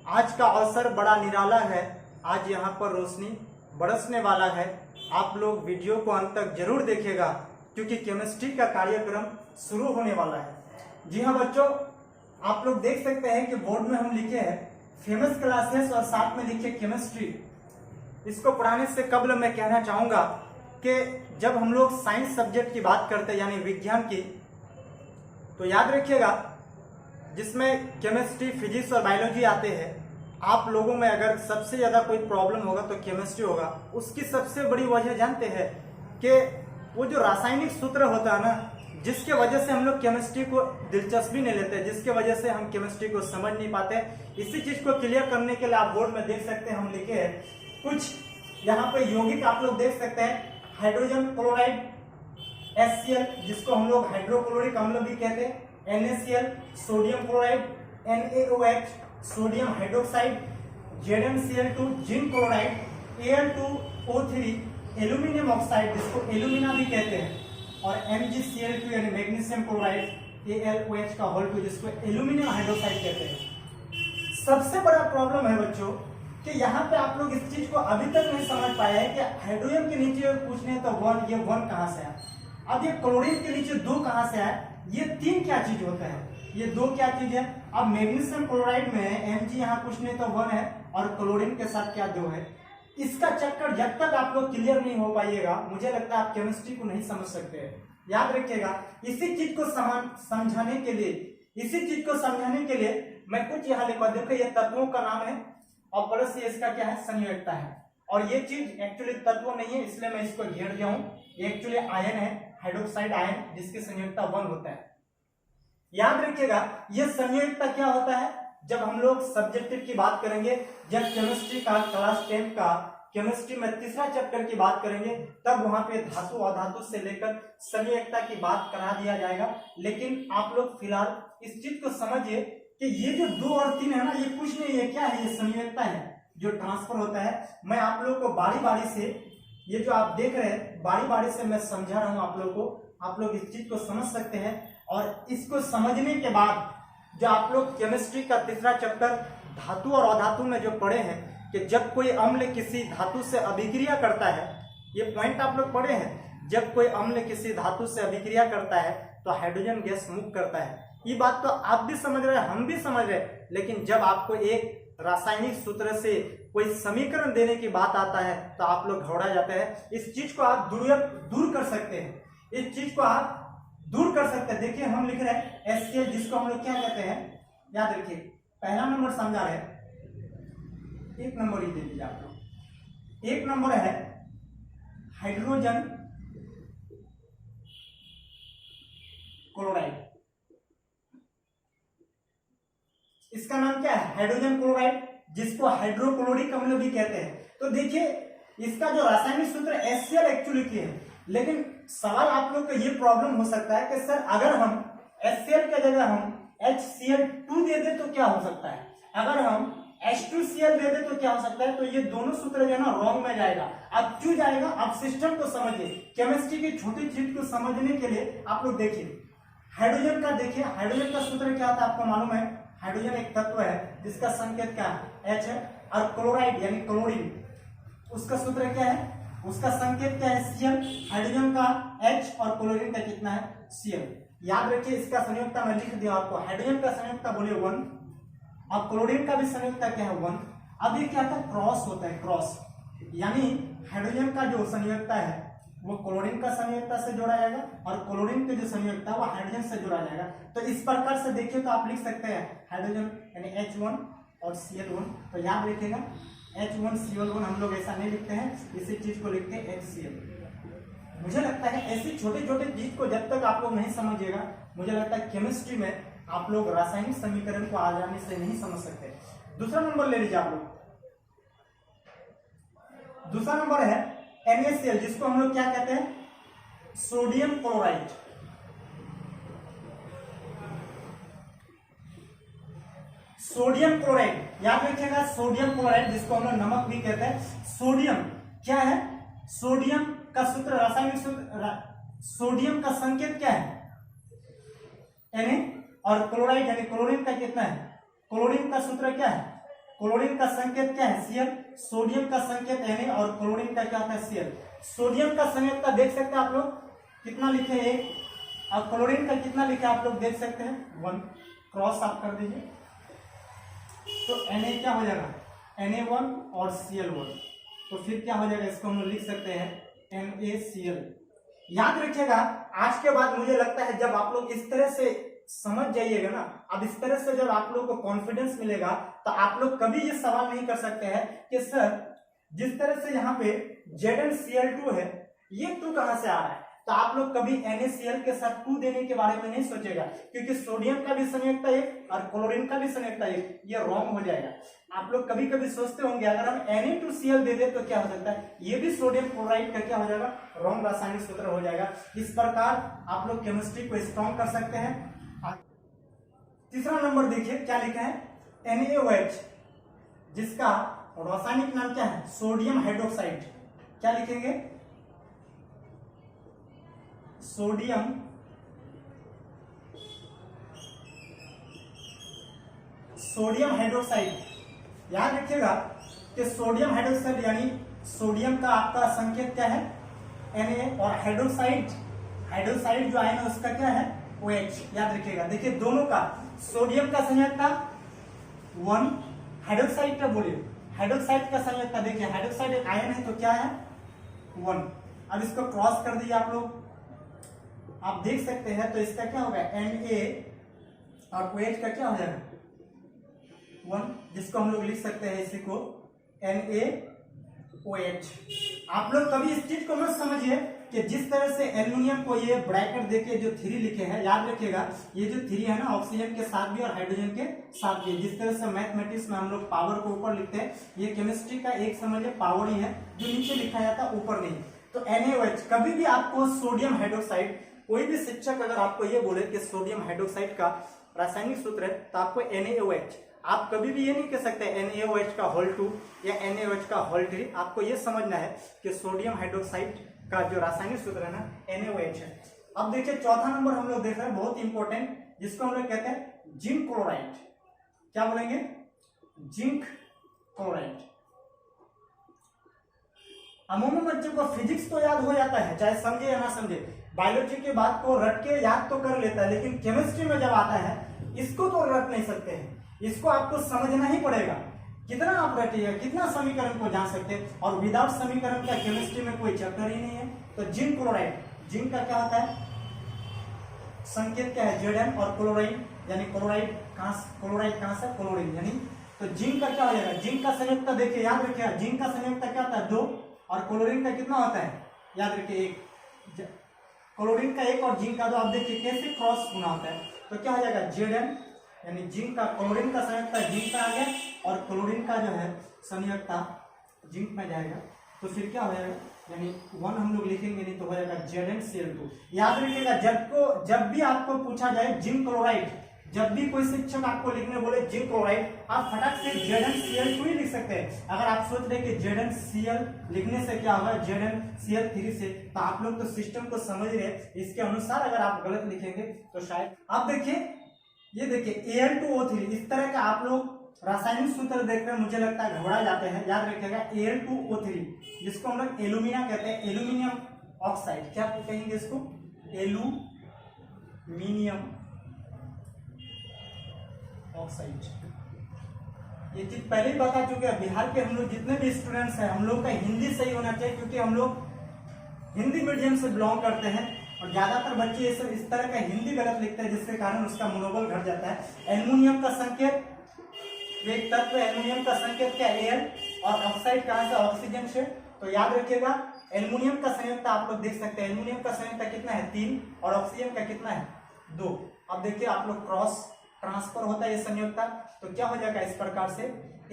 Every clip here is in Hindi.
आज का अवसर बड़ा निराला है। आज यहाँ पर रोशनी बरसने वाला है। आप लोग वीडियो को अंत तक जरूर देखिएगा क्योंकि केमिस्ट्री का कार्यक्रम शुरू होने वाला है। जी हाँ बच्चों, आप लोग देख सकते हैं कि बोर्ड में हम लिखे हैं फेमस क्लासेस और साथ में लिखे केमिस्ट्री। इसको पढ़ाने से कबल मैं कहना चाहूंगा कि जब हम लोग साइंस सब्जेक्ट की बात करते हैं यानी विज्ञान की, तो याद रखिएगा जिसमें केमिस्ट्री, फिजिक्स और बायोलॉजी आते हैं, आप लोगों में अगर सबसे ज्यादा कोई प्रॉब्लम होगा तो केमिस्ट्री होगा। उसकी सबसे बड़ी वजह जानते हैं कि वो जो रासायनिक सूत्र होता है ना, जिसके वजह से हम लोग केमिस्ट्री को दिलचस्पी नहीं लेते, जिसके वजह से हम केमिस्ट्री को समझ नहीं पाते। इसी चीज को क्लियर करने के लिए आप बोर्ड में देख सकते हैं हम लिखे हैं कुछ यहाँ पे यौगिक आप लोग देख सकते हैं। हाइड्रोजन क्लोराइड HCl, जिसको हम लोग हाइड्रोक्लोरिक अम्ल भी कहते हैं, NaCl, sodium chloride, NaOH, sodium hydroxide, ZnCl2, zinc chloride, Al2O3, aluminium oxide जिसको एल्यूमिना भी कहते हैं, और MgCl2 यानी मैग्नीशियम क्लोराइड, AlOH का होल 2 जिसको एल्यूमिनियम हाइड्रोक्साइड कहते हैं। सबसे बड़ा प्रॉब्लम है बच्चों कि यहाँ पे आप लोग इस चीज को अभी तक नहीं समझ पाए हैं कि हाइड्रोजन के नीचे पूछने तो ये वन कहाँ से आया, अब ये क्लोरीन के नीचे 2 कहाँ से आया, ये 3 क्या चीज होता है, ये 2 क्या चीज है। अब मैग्नीशियम क्लोराइड में Mg यहाँ पूछने तो 1 है और क्लोरीन के साथ क्या 2 है। इसका चक्कर जब तक आप लोग क्लियर नहीं हो पाइएगा, मुझे लगता है आप केमिस्ट्री को नहीं समझ सकते हैं। याद रखिएगा, इसी चीज को समझाने के लिए मैं कुछ यहाँ लिखवा, देखो ये तत्वों का नाम है और प्लस ये इसका क्या है, संयोजकता है। और ये चीज एक्चुअली तत्व नहीं है, इसलिए मैं इसको घेर दिया हूं। ये एक्चुअली आयन है, हाइड्रोक्साइड आयन, जिसकी संयोजकता 1 होता है। याद रखिएगा, ये संयोजकता क्या होता है, जब हम लोग सब्जेक्टिव की बात करेंगे, जब केमिस्ट्री का क्लास 10 का केमिस्ट्री में तीसरा चैप्टर की बात करेंगे, तब वहां पे धातु अधातु से लेकर संयोजकता की बात करा दिया जाएगा। लेकिन आप लोग फिलहाल इस चीज को समझिए कि ये जो 2 और 3 है ना, ये कुछ नहीं है, क्या है, ये संयोजकता है जो ट्रांसफर होता है। मैं आप लोग को बारी बारी से, ये जो आप देख रहे हैं बारी बारी से मैं समझा रहा हूं आप लोग को, आप लोग इस चीज को समझ सकते हैं। और इसको समझने के बाद जो आप लोग केमिस्ट्री का तीसरा चैप्टर धातु और अधातु में जो पढ़े हैं कि जब कोई अम्ल किसी धातु से अभिक्रिया करता है, ये पॉइंट आप लोग पढ़े हैं, जब कोई अम्ल किसी धातु से अभिक्रिया करता है तो हाइड्रोजन गैस मुक्त करता है। ये बात तो आप भी समझ रहे हैं, हम भी समझ रहे हैं। लेकिन जब आपको एक रासायनिक सूत्र से कोई समीकरण देने की बात आता है तो आप लोग घबरा जाते हैं। इस चीज को आप दूर कर सकते हैं, इस चीज को आप दूर कर सकते हैं। देखिए हम लिख रहे हैं HCl, जिसको हम लोग क्या कहते हैं, याद रखिए पहला नंबर समझा रहे, 1 नंबर ही दे दीजिए आप लोग। 1 नंबर है हाइड्रोजन क्लोराइड, इसका नाम क्या है, हाइड्रोजन क्लोराइड, जिसको हाइड्रोक्लोरिक अम्ल भी कहते हैं। तो देखिए इसका जो रासायनिक सूत्र HCl एक्चुअली की है, लेकिन सवाल आप लोग को ये प्रॉब्लम हो सकता है कि सर अगर हम HCl के जगह हम HCl2 दे दे तो क्या हो सकता है, अगर हम H2Cl दे दे तो क्या हो सकता है। तो ये दोनों सूत्र जो है ना रॉन्ग में जाएगा। अब क्यों जाएगा, आप सिस्टम को समझिए। केमिस्ट्री की छोटी चीज को समझने के लिए आप लोग देखिए हाइड्रोजन का, देखिए हाइड्रोजन का सूत्र क्या होता है आपको मालूम है, हाइड्रोजन एक तत्व है जिसका संकेत क्या है, H है, और क्लोराइड यानी क्लोरीन, उसका सूत्र क्या है, उसका संकेत क्या है, Cl। हाइड्रोजन का H और क्लोरीन का कितना है, Cl। याद रखिए इसका संयोजकता मैं लिख दिया आपको, हाइड्रोजन का संयोजकता बोले 1 और क्लोरीन का भी संयोजकता क्या है 1। अब ये क्या था, क्रॉस होता है, क्रॉस यानी हाइड्रोजन का जो संयोजकता है वो क्लोरीन का संयोजकता से जोड़ा जाएगा और क्लोरीन के जो संयोजकता है वो हाइड्रोजन से जोड़ा जाएगा। तो इस प्रकार से देखिए तो आप लिख सकते हैं हाइड्रोजन यानी H1 और Cl1। तो याद रखिएगा H1Cl1 हम लोग ऐसा नहीं लिखते हैं, इसी चीज को लिखते हैं HCl। मुझे लगता है ऐसी छोटी छोटी चीज को जब तक आप लोग नहीं समझिएगा, मुझे लगता है केमिस्ट्री में आप लोग रासायनिक समीकरण को आसानी से नहीं समझ सकते। दूसरा नंबर ले लीजिए आप लोग, दूसरा नंबर है NaCl, जिसको हम लोग क्या कहते हैं, सोडियम क्लोराइड। सोडियम क्लोराइड याद रखिएगा, सोडियम क्लोराइड जिसको हम लोग नमक भी कहते हैं। सोडियम क्या है, सोडियम का सूत्र, रासायनिक सूत्र, सोडियम का संकेत क्या है Na, और क्लोराइड यानी क्लोरीन का कितना है, क्लोरीन का सूत्र क्या है क्लोरीन का संकेत क्या है Cl, सोडियम का संकेत Na और क्लोरीन का क्या होता है Cl। सोडियम का संयुक्त देख सकते हैं आप लोग कितना लिखे 1 और क्लोरीन का कितना लिखे आप लोग देख सकते हैं 1, क्रॉस आप कर दीजिए तो Na क्या हो जाएगा Na1 और Cl1, तो फिर क्या हो जाएगा इसको हम लोग लिख सकते हैं NaCl। याद रखिएगा आज के बाद मुझे लगता है जब आप लोग इस तरह से समझ जाइएगा ना, अब इस तरह से जब आप लोग को कॉन्फिडेंस मिलेगा तो आप लोग कभी ये सवाल नहीं कर सकते हैं कि सर जिस तरह से यहाँ पे ZnCl2 है ये 2 कहां से आ रहा है, तो आप लोग कभी NaCl के साथ 2 देने के बारे में नहीं सोचेगा क्योंकि सोडियम का भी संयुक्त 1 और क्लोरीन का भी संयुक्त 1, ये रॉन्ग हो जाएगा। आप लोग कभी कभी सोचते होंगे अगर हम Na2Cl दे दे तो क्या हो सकता है, ये भी सोडियम क्लोराइड का क्या हो जाएगा, रॉन्ग रासायनिक सूत्र हो जाएगा। इस प्रकार आप लोग केमिस्ट्री को स्ट्रॉन्ग कर सकते हैं। तीसरा नंबर देखिए क्या लिखा है NaOH, जिसका रासायनिक नाम क्या है सोडियम हाइड्रोक्साइड। क्या लिखेंगे सोडियम हाइड्रोक्साइड। याद रखिएगा कि सोडियम हाइड्रोक्साइड यानी सोडियम का आपका संकेत क्या है Na और हाइड्रोक्साइड जो आयन है उसका क्या है OH। याद रखिएगा देखिए दोनों का सोडियम का संयुक्त 1, हाइड्रोक्साइड का बोलिए हाइड्रोक्साइड का संयुक्त देखिए हाइड्रोक्साइड एक आयन है तो क्या है 1। अब इसको क्रॉस कर दीजिए आप लोग, आप देख सकते हैं तो इसका क्या होगा Na और OH का क्या हो जाएगा 1, जिसको हम लोग लिख सकते हैं इसी को NaOH। आप लोग कभी इस चीज को मत समझिए कि जिस तरह से एल्युमिनियम को ये ब्रैकेट देके जो 3 लिखे हैं, याद रखिएगा ये जो 3 है ना ऑक्सीजन के साथ भी और हाइड्रोजन के साथ भी, जिस तरह से मैथमेटिक्स में हम लोग पावर को ऊपर लिखते हैं ये केमिस्ट्री का एक समझिए पावर ही है जो नीचे लिखा जाता है ऊपर नहीं। तो NaOH कभी भी आपको सोडियम हाइड्रोक्साइड, कोई भी शिक्षक अगर आपको ये बोले कि सोडियम हाइड्रोक्साइड का रासायनिक सूत्र है तो आपको NaOH, आप कभी भी ये नहीं कह सकते NaOH का होल 2 या NaOH का होल 3, आपको ये समझना है कि सोडियम हाइड्रोक्साइड का जो रासायनिक सूत्र है ना NaOH है। अब देखिए चौथा नंबर हम लोग देख रहे हैं बहुत इंपॉर्टेंट, जिसको हम लोग कहते हैं जिंक क्लोराइड। क्या बोलेंगे जिंक क्लोराइड। अमूमन बच्चों को फिजिक्स तो याद हो जाता है चाहे समझे या ना समझे, बायोलॉजी के बात को रट के याद तो कर लेता है, लेकिन केमिस्ट्री में जब आता है इसको तो रट नहीं सकते हैं, इसको आपको समझना ही पड़ेगा। कितना आप रटिएगा, कितना समीकरण को जान सकते हैं, और विदाउट समीकरण का केमिस्ट्री में कोई चैप्टर ही नहीं है। तो जिंक क्लोराइड, जिंक का क्या होता है संकेत क्या है Zn और क्लोराइड यानी क्लोराइड कहां से क्लोरीन, यानी तो जिंक का क्या हो जाएगा, जिंक का संयुक्त देखिए याद रखिएगा जिंक का संयुक्त क्या होता है 2 और क्लोरीन का कितना होता है याद रखिए 1। क्लोरीन का 1 और जिंक का 2, आप देखिए कैसे क्रॉस गुना होता है तो क्या हो जाएगा Zn यानी जिंक का क्लोरीन का संयुक्त जिंक में आ गया और क्लोरीन का जो है संयुक्त जिंक में जाएगा तो फिर क्या हो जाएगा यानी 1 हम लोग लिखेंगे नहीं तो हो जाएगा ZnCl2। याद रखिएगा जब भी आपको पूछा जाए जिंक क्लोराइड, जब भी कोई शिक्षक आपको लिखने बोले जिंक क्लोराइड, आप फटाक से ZnCl2 ही लिख सकते हैं। अगर आप सोच रहे कि ZnCl लिखने से क्या होगा ZnCl3 से, तो आप लोग तो सिस्टम को समझ रहे हैं, इसके अनुसार अगर आप गलत लिखेंगे तो शायद। आप देखिए ये देखिए Al2O3, इस तरह का आप लोग रासायनिक सूत्र देखकर मुझे लगता है घबरा जाते हैं। याद रखिएगा Al2O3 जिसको हम लोग एल्यूमिना कहते हैं, एल्यूमिनियम ऑक्साइड। क्या कहेंगे इसको एल्यूमिनियम ऑक्साइड। ये चीज पहले ही बता चुके हैं, बिहार के हम लोग जितने भी स्टूडेंट्स हैं हम लोग का हिंदी सही होना चाहिए क्योंकि हम लोग हिंदी मीडियम से बिलोंग करते हैं और ज्यादातर बच्चे इस तरह का हिंदी गलत लिखते हैं जिसके कारण उसका मनोबल घट जाता है। एल्युमिनियम का संकेत, एक तत्व एल्युमिनियम का संकेत क्या Al और ऑक्साइड कहां से ऑक्सीजन से, तो याद रखिएगा एल्युमिनियम का संयुक्त आप लोग देख सकते हैं, एल्युमिनियम का संयुक्त कितना है 3 और ऑक्सीजन का कितना है 2। अब देखिए आप लोग क्रॉस ट्रांसफर होता है ये संयुक्त, तो क्या हो जाएगा इस प्रकार से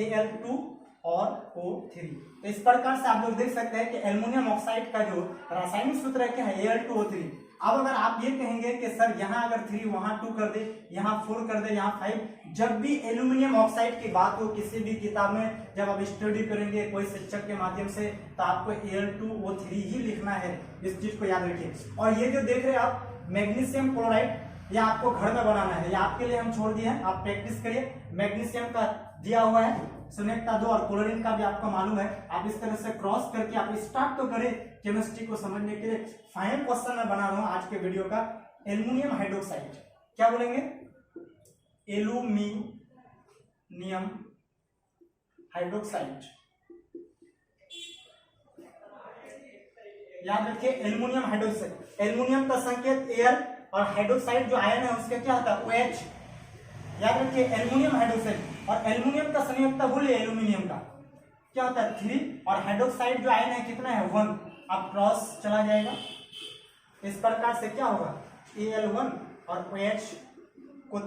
Al2 और O3। तो इस प्रकार से आप लोग देख सकते हैं कि एल्युमिनियम ऑक्साइड का जो रासायनिक सूत्र है क्या है Al2O3। अब अगर आप ये कहेंगे कि सर यहाँ अगर 3 वहां 2 कर दे, यहाँ 4 कर दे, यहाँ 5, जब भी एल्युमिनियम ऑक्साइड की बात हो किसी भी किताब में जब आप स्टडी करेंगे कोई शिक्षक के माध्यम से, तो आपको Al2O3 ही लिखना है, इस चीज को याद रखिए। और ये जो देख रहे हैं आप मैग्नीशियम क्लोराइड, या आपको घर में बनाना है, या आपके लिए हम छोड़ दिए हैं, आप प्रैक्टिस करिए। मैग्नीशियम का दिया हुआ है, संयुक्ता 2 और क्लोरीन का भी आपको मालूम है। आप इस तरह से क्रॉस करके आप स्टार्ट तो करें केमिस्ट्री को समझने के लिए। फाइनल क्वेश्चन मैं बना रहा हूं आज के वीडियो का, एल्युमिनियम हाइड्रोक्साइड, क्या बोलेंगे, एल्युमिनियम हाइड्रोक्साइड। याद रखिए एल्युमिनियम हाइड्रोक्साइड, एल्युमिनियम का संकेत Al और हाइड्रोक्साइड जो आयन है उसका क्या होता है OH। याद रखिए एल्युमिनियम हाइड्रोक्साइड, और एल्युमिनियम का संयुक्ता बोलिए एल्युमिनियम का क्या होता है 3, और हाइड्रोक्साइड जो आयन है कितना है 1। अब क्रॉस चला जाएगा, इस प्रकार से क्या होगा Al1 और OH को,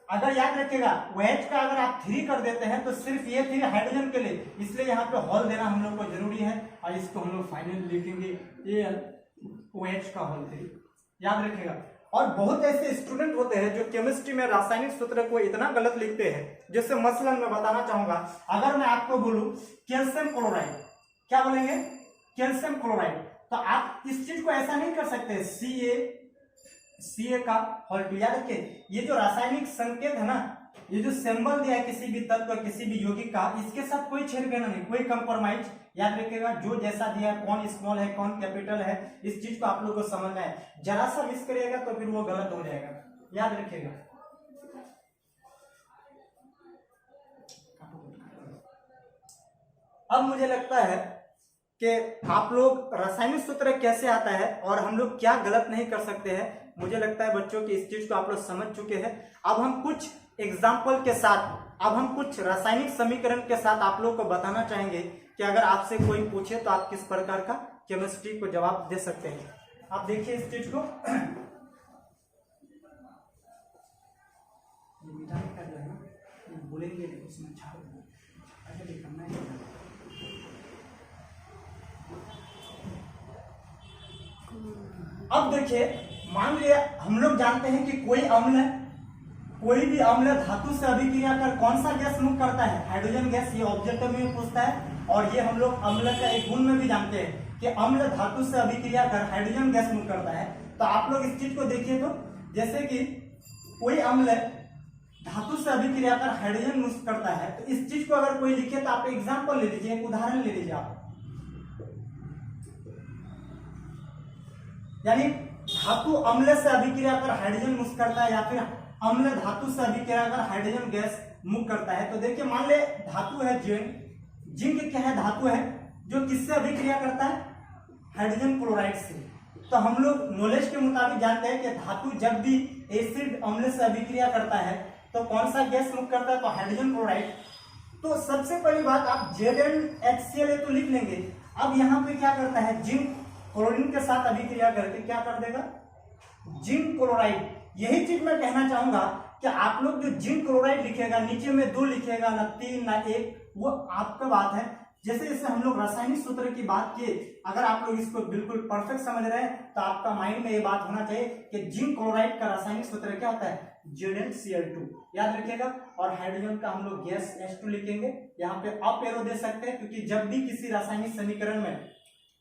अगर याद रखिएगा OH का अगर आप 3 कर देते हैं तो सिर्फ ये 3 हाइड्रोजन के लिए, इसलिए यहाँ पे हॉल देना हम लोग को जरूरी है, और इसको हम लोग फाइनल लिखेंगे AlOH का हॉल 3, याद रखिएगा। और बहुत ऐसे स्टूडेंट होते हैं जो केमिस्ट्री में रासायनिक सूत्र को इतना गलत लिखते हैं, जैसे मसलन मैं बताना चाहूंगा, अगर मैं आपको बोलूं कैल्शियम क्लोराइड, क्या बोलेंगे कैल्शियम क्लोराइड, तो आप इस चीज को ऐसा नहीं कर सकते Ca का होल 2। याद रखिए ये जो रासायनिक संकेत है ना, ये जो सिंबल दिया है किसी भी तत्व किसी भी यौगिक का, इसके साथ कोई छेड़खानी नहीं, कोई कंप्रोमाइज। याद रखिएगा जो जैसा दिया है, कौन स्मॉल है कौन कैपिटल है, इस चीज को आप लोग को समझना है। जरा सा मिस करिएगा तो फिर वो गलत हो जाएगा, याद रखिएगा। अब मुझे लगता है कि आप लोग रासायनिक सूत्र कैसे आता है और हम लोग क्या गलत नहीं कर सकते हैं, मुझे लगता है बच्चों की इस चीज को आप लोग समझ चुके हैं। अब हम कुछ एग्जाम्पल के साथ, अब हम कुछ रासायनिक समीकरण के साथ आप लोग को बताना चाहेंगे कि अगर आपसे कोई पूछे तो आप किस प्रकार का केमिस्ट्री को जवाब दे सकते हैं। आप देखिए इस चीज को, बोलेंगे उसमें करना है। अब देखिए मान लिया हम लोग जानते हैं कि कोई भी अम्ल धातु से अभिक्रिया कर कौन सा गैस मुक्त करता है, हाइड्रोजन गैस। ये ऑब्जेक्टिव में पूछता है, और ये हम लोग अम्ल का एक गुण में भी जानते हैं कि अम्ल धातु से अभिक्रिया कर हाइड्रोजन गैस मुक्त करता है। तो आप लोग इस चीज को देखिए, तो जैसे कि कोई अम्ल धातु से अभिक्रिया कर हाइड्रोजन मुक्त करता है, तो इस चीज को अगर कोई लिखे तो आप एग्जाम्पल ले लीजिए, एक उदाहरण ले लीजिए आप, यानी धातु अम्ल से अभिक्रिया कर हाइड्रोजन मुक्त करता है, या फिर अम्ल धातु से अभिक्रिया कर हाइड्रोजन गैस मुक्त करता है। तो देखिए मान ले धातु है जिंक क्या है, धातु है जो किससे अभिक्रिया करता है, हाइड्रोजन क्लोराइड से। तो हम लोग नॉलेज के मुताबिक जानते हैं कि धातु जब भी एसिड अम्ल से अभिक्रिया करता है तो कौन सा गैस मुक्त करता है, तो हाइड्रोजन क्लोराइड। तो सबसे पहली बात आप ZnHCl तो लिख लेंगे। अब यहाँ पे क्या करता है, जिंक क्लोरीन के साथ अभिक्रिया करके क्या कर देगा, जिंक क्लोराइड। यही चीज मैं कहना चाहूंगा कि आप लोग जो जिंक क्लोराइड लिखेगा, नीचे में 2 लिखेगा, ना 3 ना 1, वो आपका बात है। जैसे जैसे हम लोग रासायनिक सूत्र की बात किए, अगर आप लोग इसको बिल्कुल परफेक्ट समझ रहे हैं तो आपका माइंड में ये बात होना चाहिए कि जिंक क्लोराइड का रासायनिक सूत्र क्या होता है, ZnCl2, याद रखिएगा। और हाइड्रोजन का हम लोग गैस H2 लिखेंगे, यहाँ पे अप एरो दे सकते हैं, क्योंकि जब भी किसी रासायनिक समीकरण में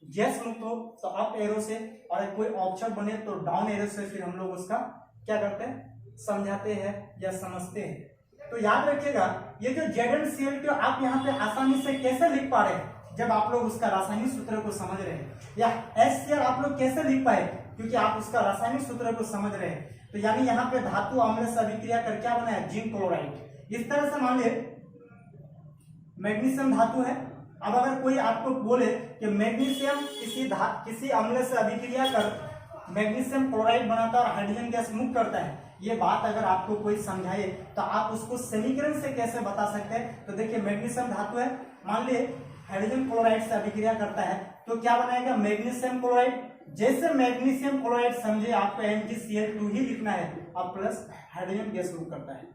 गैस मुक्त हो तो अप एरो से, और कोई ऑप्शन बने तो डाउन एरो से फिर हम लोग उसका क्या करते हैं, समझाते हैं या समझते हैं। तो याद रखिएगा ये जो ZnCl2 आप यहाँ पे आसानी से कैसे लिख पा रहे हैं, जब आप लोग उसका रासायनिक सूत्र को समझ रहे हैं, या HCl आप लोग कैसे लिख पाए, क्योंकि आप उसका रासायनिक सूत्र को समझ रहे हैं। तो यानी यहाँ पे धातु अम्ल से अभिक्रिया कर क्या बना है, जिंक क्लोराइड। इस तरह से मान ले मैग्नीशियम धातु है, अब अगर कोई आपको बोले कि मैग्नीशियम किसी अम्ल से अभिक्रिया कर मैग्नीशियम क्लोराइड बनाता है और हाइड्रोजन गैस मुक्त करता है, ये बात अगर आपको कोई समझाए तो आप उसको समीकरण से कैसे बता सकते हैं। तो देखिए मैग्नीशियम धातु है, मान लिए हाइड्रोजन क्लोराइड से अभिक्रिया करता है, तो क्या बनाएगा, मैग्नीशियम क्लोराइड। जैसे मैग्नीशियम क्लोराइड समझे आपको MgCl2 ही लिखना है, अब प्लस हाइड्रोजन गैस मुक्त करता है।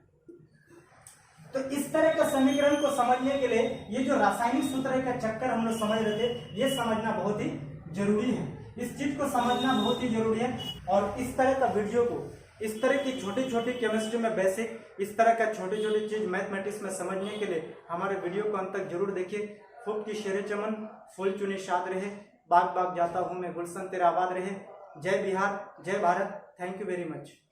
तो इस तरह का समीकरण को समझने के लिए ये जो रासायनिक सूत्र का चक्कर हम लोग समझ रहे थे, ये समझना बहुत ही जरूरी है, इस चीज को समझना बहुत ही जरूरी है। और इस तरह का वीडियो को, इस तरह की छोटी छोटी केमिस्ट्री में बेसिक, इस तरह का छोटी छोटी चीज मैथमेटिक्स में समझने के लिए हमारे वीडियो को अंत तक जरूर देखिए। खूब की शेरे चमन फूल चुनी शाद रहे, बाग बाग जाता हूँ मैं गुलशन तेरा आबाद रहे। जय बिहार, जय Bharat, thank you very much.